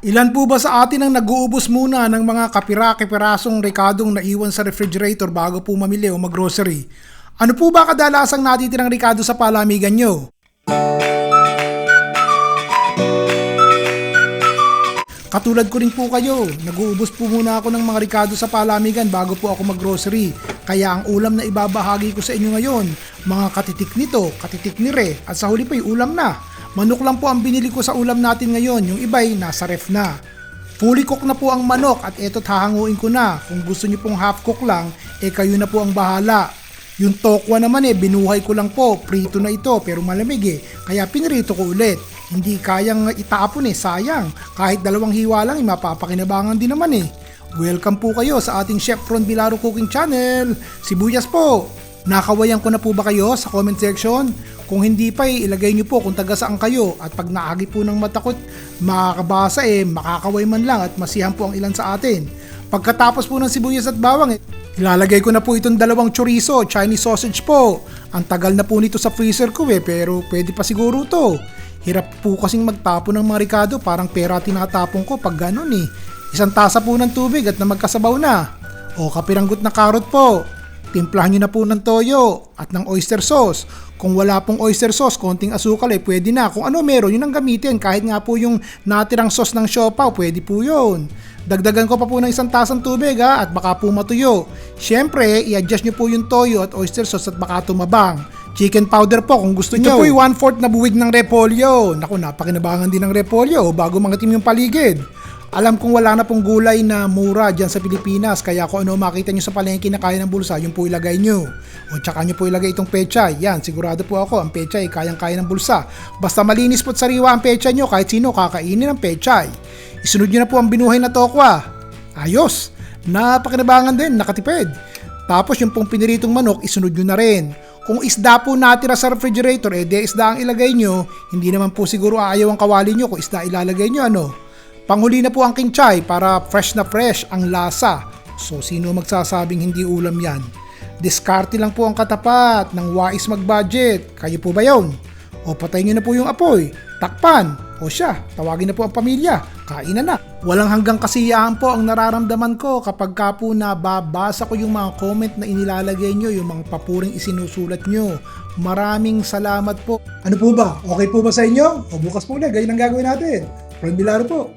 Ilan po ba sa atin ang nag-uubos muna ng mga kapira-kapirasong rekadong naiwan sa refrigerator bago po mamili o maggrocery? Ano po ba kadalasang natitirang rekado sa palamigan nyo? Katulad ko rin po kayo, nag-uubos po muna ako ng mga rekado sa palamigan bago po ako maggrocery. Kaya ang ulam na ibabahagi ko sa inyo ngayon, mga katitik nito, katitik ni Re, at sa huli pa yung ulam na. Manok lang po ang binili ko sa ulam natin ngayon, yung iba'y nasa ref na. Fully cook na po ang manok at eto't hahanguin ko na. Kung gusto nyo pong half cook lang, kayo na po ang bahala. Yung tokwa naman binuhay ko lang po, prito na ito pero malamig kaya pinrito ko ulit. Hindi kayang itapon sayang. Kahit dalawang hiwa lang mapapakinabangan din naman Welcome po kayo sa ating Chef Ron Bilaro Cooking Channel. Sibuyas po. Nakawayan ko na po ba kayo sa comment section? Kung hindi pa ilagay nyo po kung taga saan kayo at pag naagi po ng matakot makakabasa makakaway man lang at masihan po ang ilan sa atin. Pagkatapos po ng sibuyas at bawang ilalagay ko na po itong dalawang chorizo, Chinese sausage po. Ang tagal na po nito sa freezer ko pero pwede pa siguro to. Hirap po kasing magtapon ng mga rekado, parang pera tinatapon ko pag ganon Isang tasa po ng tubig at na magkasabaw na. O kapiranggot na karot po. Timplahan nyo na po ng toyo at ng oyster sauce. Kung wala pong oyster sauce, konting asukal pwede na. Kung ano meron, yun ang gamitin. Kahit nga po yung natirang sauce ng siopaw, pwede po yun. Dagdagan ko pa po ng isang tasang tubig at baka po matuyo. Siyempre, i-adjust nyo po yung toyo at oyster sauce at baka tumabang. Chicken powder po kung gusto nyo. Ito po yung 1/4 na buwig ng repolyo. Naku, napakinabangan din ng repolyo bago mangitim yung paligid. Alam kong wala na pong gulay na mura dyan sa Pilipinas, kaya kung ano makita nyo sa palengke na kaya ng bulsa, yung po ilagay nyo. O tsaka nyo po ilagay itong pechay. Yan, sigurado po ako, ang pechay kayang-kaya ng bulsa. Basta malinis po't sariwa ang pechay nyo, kahit sino kakainin ng pechay. Isunod nyo na po ang binuhay na tokwa. Ayos! Napakinabangan din, nakatipid. Tapos yung pong piniritong manok, isunod nyo na rin. Kung isda po natira sa refrigerator, di isda ang ilagay nyo, hindi naman po siguro aayaw ang kawali nyo kung isda ilalagay nyo, Panghuli na po ang kinchay para fresh na fresh ang lasa. So sino magsasabing hindi ulam yan? Diskarte lang po ang katapat ng wais mag-budget. Kayo po ba yun? O patayin nyo na po yung apoy. Takpan. O siya, tawagin na po ang pamilya. Kainan na. Walang hanggang kasiyahan po ang nararamdaman ko kapag ka po nababasa ko yung mga comment na inilalagay nyo, yung mga papuring isinusulat nyo. Maraming salamat po. Ano po ba? Okay po ba sa inyo? O bukas po ulit, ganyan ang gagawin natin. Ron Bilaro po.